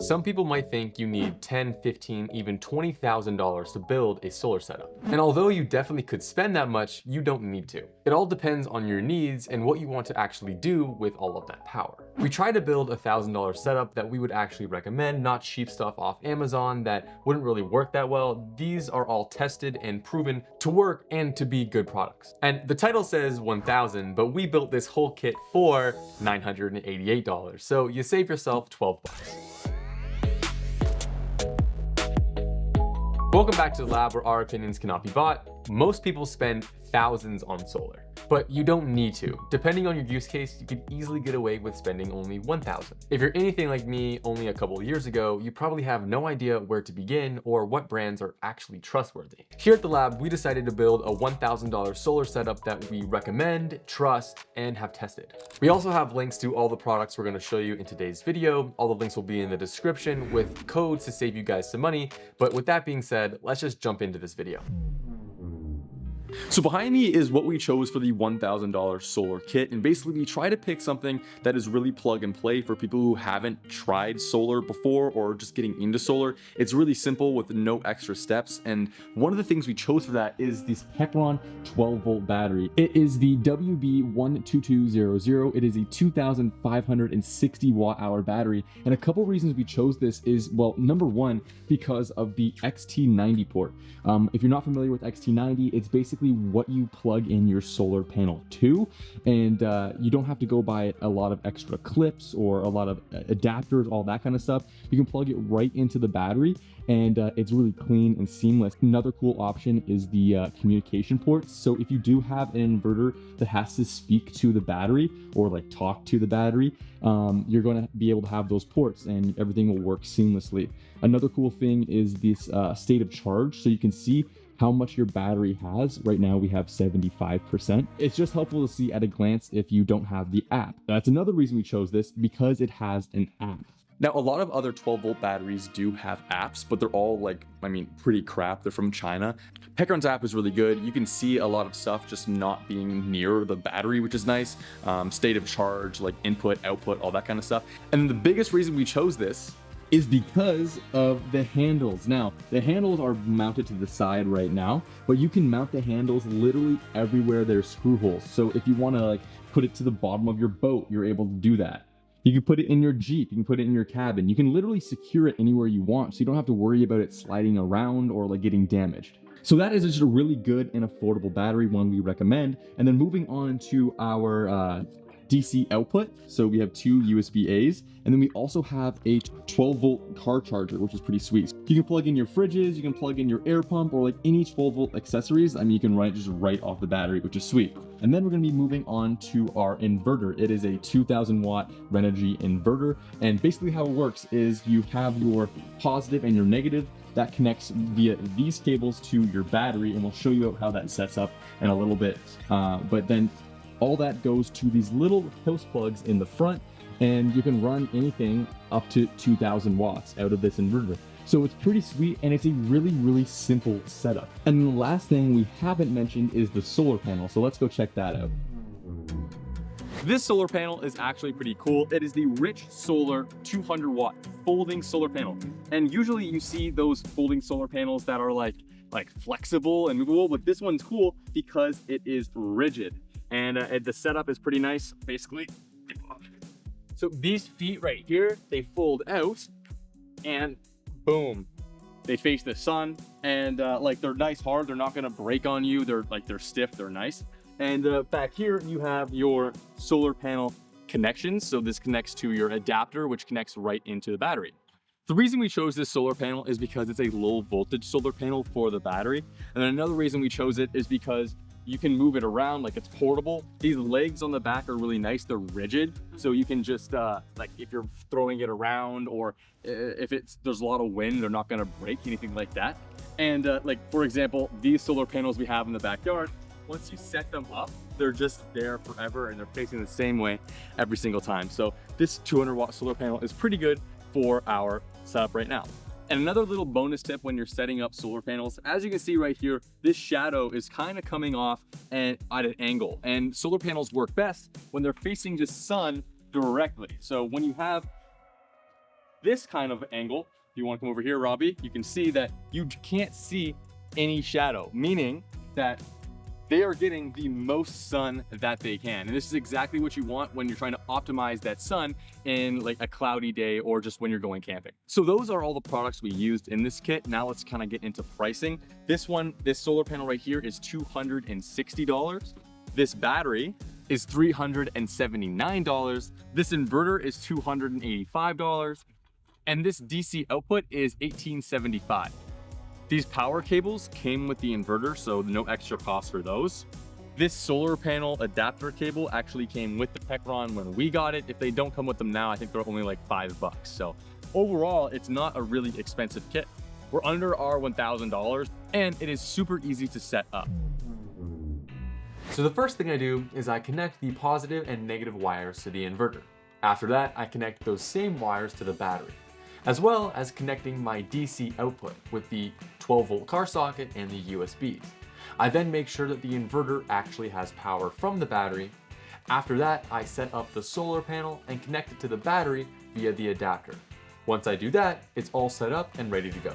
Some people might think you need $10, $15, even $20,000 to build a solar setup. And although you definitely could spend that much, you don't need to. It all depends on your needs and what you want to actually do with all of that power. We try to build a $1,000 setup that we would actually recommend, not cheap stuff off Amazon that wouldn't really work that well. These are all tested and proven to work and to be good products. And the title says 1,000, but we built this whole kit for $988. So you save yourself 12 bucks. Welcome back to the lab where our opinions cannot be bought. Most people spend thousands on solar, but you don't need to. Depending on your use case, you could easily get away with spending only 1,000. If you're anything like me only a couple of years ago, you probably have no idea where to begin or what brands are actually trustworthy. Here at the lab, we decided to build a $1,000 solar setup that we recommend, trust, and have tested. We also have links to all the products we're going to show you in today's video. All the links will be in the description with codes to save you guys some money. But with that being said, let's just jump into this video. So behind me is what we chose for the $1,000 solar kit, and basically we try to pick something that is really plug and play for people who haven't tried solar before or just getting into solar. It's really simple with no extra steps, and one of the things we chose for that is this Heckron 12-volt battery. It is the WB12200. It is a 2,560 watt-hour battery, and a couple reasons we chose this is, well, number one, because of the XT90 port. If you're not familiar with XT90, it's basically what you plug in your solar panel to, and you don't have to go buy a lot of extra clips or a lot of adapters, all that kind of stuff. You can plug it right into the battery, and it's really clean and seamless. Another cool option is the communication ports. So if you do have an inverter that has to speak to the battery or like talk to the battery, you're going to be able to have those ports and everything will work seamlessly. Another cool thing is this state of charge, so you can see how much your battery has. Right now we have 75%. It's just helpful to see at a glance if you don't have the app. That's another reason we chose this, because it has an app. Now, a lot of other 12-volt batteries do have apps, but they're all pretty crap. They're from China. Heckron's app is really good. You can see a lot of stuff just not being near the battery, which is nice. State of charge, like input, output, all that kind of stuff. And the biggest reason we chose this is because of the handles. Now, the handles are mounted to the side right now, but you can mount the handles literally everywhere there's screw holes. So if you want to put it to the bottom of your boat, you're able to do that. You can put it in your Jeep, you can put it in your cabin. You can literally secure it anywhere you want, so you don't have to worry about it sliding around or getting damaged. So that is just a really good and affordable battery, one we recommend. And then moving on to our DC output. So we have two USB A's, and then we also have a 12-volt car charger, which is pretty sweet. You can plug in your fridges, you can plug in your air pump, or any 12-volt accessories. You can run it just right off the battery, which is sweet. And then we're going to be moving on to our inverter. It is a 2,000 watt Renogy inverter, and basically how it works is you have your positive and your negative that connects via these cables to your battery, and we'll show you how that sets up in a little bit. But then all that goes to these little house plugs in the front, and you can run anything up to 2,000 watts out of this inverter. So it's pretty sweet, and it's a really, really simple setup. And the last thing we haven't mentioned is the solar panel. So let's go check that out. This solar panel is actually pretty cool. It is the Rich Solar 200 watt folding solar panel. And usually you see those folding solar panels that are like flexible and movable, but this one's cool because it is rigid. And the setup is pretty nice, basically. So these feet right here, they fold out, and boom, they face the sun, and they're nice hard. They're not gonna break on you. They're stiff. They're nice. And back here you have your solar panel connections. So this connects to your adapter, which connects right into the battery. The reason we chose this solar panel is because it's a low voltage solar panel for the battery. And then another reason we chose it is because you can move it around, it's portable. These legs on the back are really nice. They're rigid, so you can just if you're throwing it around, or if there's a lot of wind, they're not gonna break, anything like that. And for example, these solar panels we have in the backyard, once you set them up, they're just there forever, and they're facing the same way every single time. So this 200 watt solar panel is pretty good for our setup right now. And another little bonus tip when you're setting up solar panels, as you can see right here, this shadow is kind of coming off and at an angle. And solar panels work best when they're facing the sun directly. So when you have this kind of angle, if you want to come over here, Robbie, you can see that you can't see any shadow, meaning that they are getting the most sun that they can. And this is exactly what you want when you're trying to optimize that sun in like a cloudy day or just when you're going camping. So those are all the products we used in this kit. Now let's kind of get into pricing. This solar panel right here is $260. This battery is $379. This inverter is $285. And this DC output is $1875. These power cables came with the inverter, so no extra cost for those. This solar panel adapter cable actually came with the Techron when we got it. If they don't come with them now, I think they're only like $5. So overall, it's not a really expensive kit. We're under our $1,000 and it is super easy to set up. So the first thing I do is I connect the positive and negative wires to the inverter. After that, I connect those same wires to the battery, as well as connecting my DC output with the 12-volt car socket and the USBs. I then make sure that the inverter actually has power from the battery. After that, I set up the solar panel and connect it to the battery via the adapter. Once I do that, it's all set up and ready to go.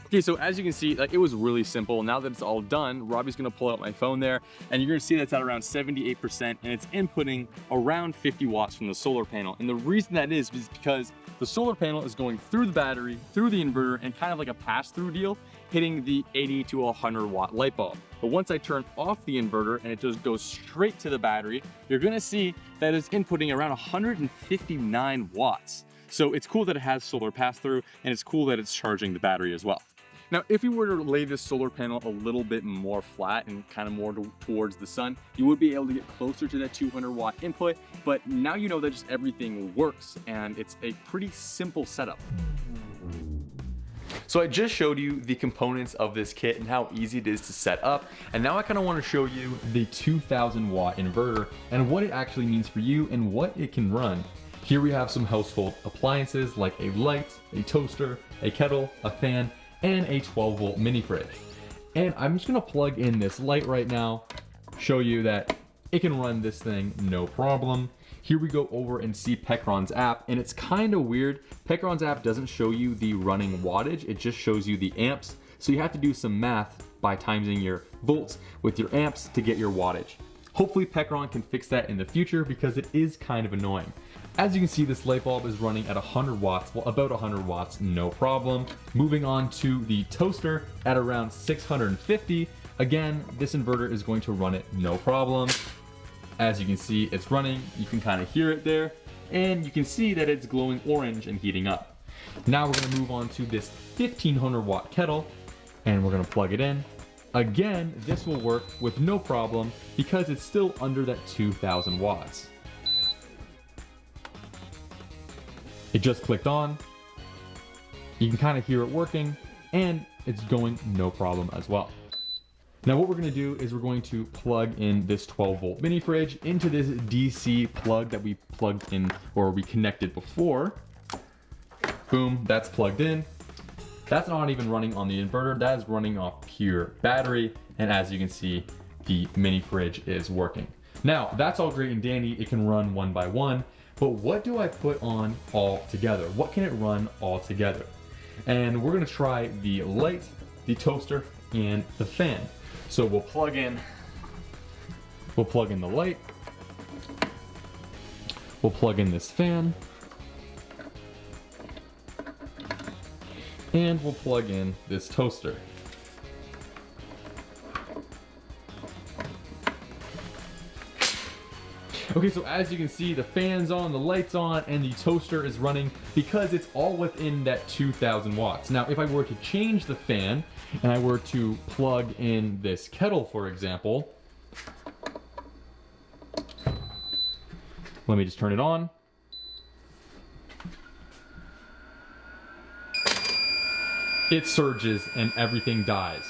Okay, so as you can see, like, it was really simple. Now that it's all done, Robbie's gonna pull out my phone there, and you're gonna see that's at around 78%, and it's inputting around 50 watts from the solar panel. And the reason that is because the solar panel is going through the battery, through the inverter, and kind of like a pass-through deal, hitting the 80 to 100 watt light bulb. But once I turn off the inverter and it just goes straight to the battery, you're gonna see that it's inputting around 159 watts. So it's cool that it has solar pass-through, and it's cool that it's charging the battery as well. Now, if you were to lay this solar panel a little bit more flat and kind of more towards the sun, you would be able to get closer to that 200 watt input, but now you know that just everything works and it's a pretty simple setup. So I just showed you the components of this kit and how easy it is to set up. And now I kind of want to show you the 2000 watt inverter and what it actually means for you and what it can run. Here we have some household appliances like a light, a toaster, a kettle, a fan, and a 12-volt mini fridge. And I'm just gonna plug in this light right now, show you that it can run this thing no problem. Here we go over and see Techron's app, and it's kind of weird. Techron's app doesn't show you the running wattage, it just shows you the amps. So you have to do some math by timesing your volts with your amps to get your wattage. Hopefully Techron can fix that in the future because it is kind of annoying. As you can see, this light bulb is running at 100 watts, well, about 100 watts, no problem. Moving on to the toaster at around 650. Again, this inverter is going to run it no problem. As you can see, it's running. You can kind of hear it there, and you can see that it's glowing orange and heating up. Now we're gonna move on to this 1500 watt kettle, and we're gonna plug it in. Again, this will work with no problem because it's still under that 2000 watts. It just clicked on. You can kind of hear it working, and it's going no problem as well. Now what we're gonna do is we're going to plug in this 12-volt mini fridge into this DC plug that we plugged in or we connected before. Boom, that's plugged in. That's not even running on the inverter, that is running off pure battery. And as you can see, the mini fridge is working. Now that's all great and dandy, it can run one by one, but what do I put on all together? What can it run all together? And we're gonna try the light, the toaster, and the fan. So we'll plug in the light, we'll plug in this fan, and we'll plug in this toaster. Okay, so as you can see, the fan's on, the light's on, and the toaster is running because it's all within that 2000 watts. Now, if I were to change the fan and I were to plug in this kettle, for example, let me just turn it on. It surges and everything dies.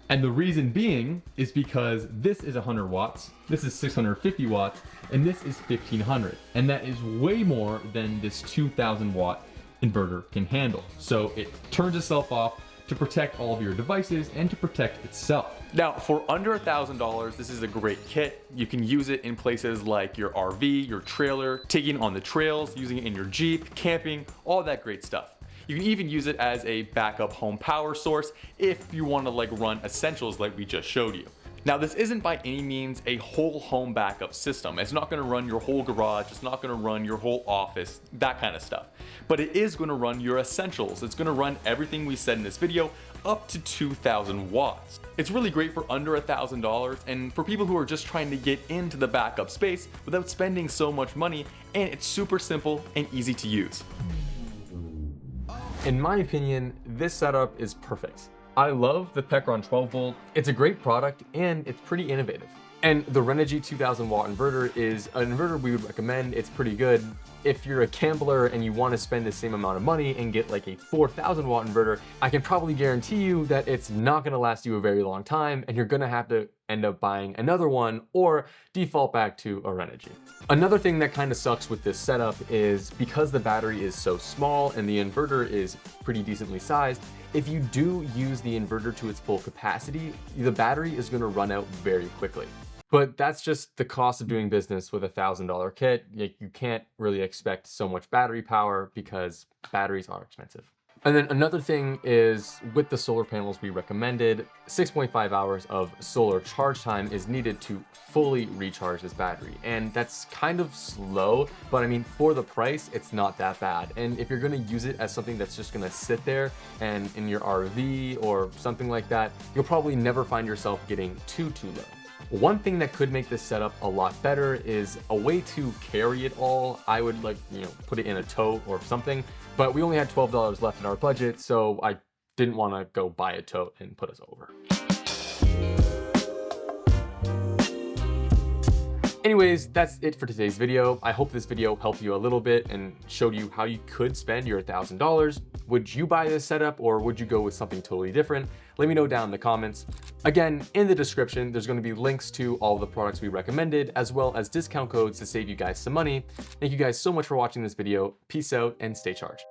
And the reason being is because this is 100 watts, this is 650 watts, and this is 1500. And that is way more than this 2000 watt inverter can handle. So it turns itself off to protect all of your devices and to protect itself. Now, for under $1,000, this is a great kit. You can use it in places like your RV, your trailer, taking on the trails, using it in your Jeep, camping, all that great stuff. You can even use it as a backup home power source if you want to like run essentials like we just showed you. Now, this isn't by any means a whole home backup system. It's not going to run your whole garage. It's not going to run your whole office, that kind of stuff. But it is going to run your essentials. It's going to run everything we said in this video up to 2,000 watts. It's really great for under $1,000 and for people who are just trying to get into the backup space without spending so much money, and it's super simple and easy to use. In my opinion, this setup is perfect. I love the Pecron 12 volt. It's a great product and it's pretty innovative. And the Renogy 2000 watt inverter is an inverter we would recommend. It's pretty good. If you're a gambler and you want to spend the same amount of money and get like a 4,000 watt inverter, I can probably guarantee you that it's not going to last you a very long time and you're going to have to end up buying another one or default back to a Renogy. Another thing that kind of sucks with this setup is because the battery is so small and the inverter is pretty decently sized, if you do use the inverter to its full capacity, the battery is going to run out very quickly. But that's just the cost of doing business with a $1,000 kit. You can't really expect so much battery power because batteries are expensive. And then another thing is with the solar panels we recommended, 6.5 hours of solar charge time is needed to fully recharge this battery. And that's kind of slow, but I mean, for the price, it's not that bad. And if you're gonna use it as something that's just gonna sit there and in your RV or something like that, you'll probably never find yourself getting too low. One thing that could make this setup a lot better is a way to carry it all. I would put it in a tote or something, but we only had $12 left in our budget, so I didn't want to go buy a tote and put us over. Anyways, that's it for today's video. I hope this video helped you a little bit and showed you how you could spend your $1,000. Would you buy this setup or would you go with something totally different? Let me know down in the comments. Again, in the description, there's going to be links to all the products we recommended, as well as discount codes to save you guys some money. Thank you guys so much for watching this video. Peace out and stay charged.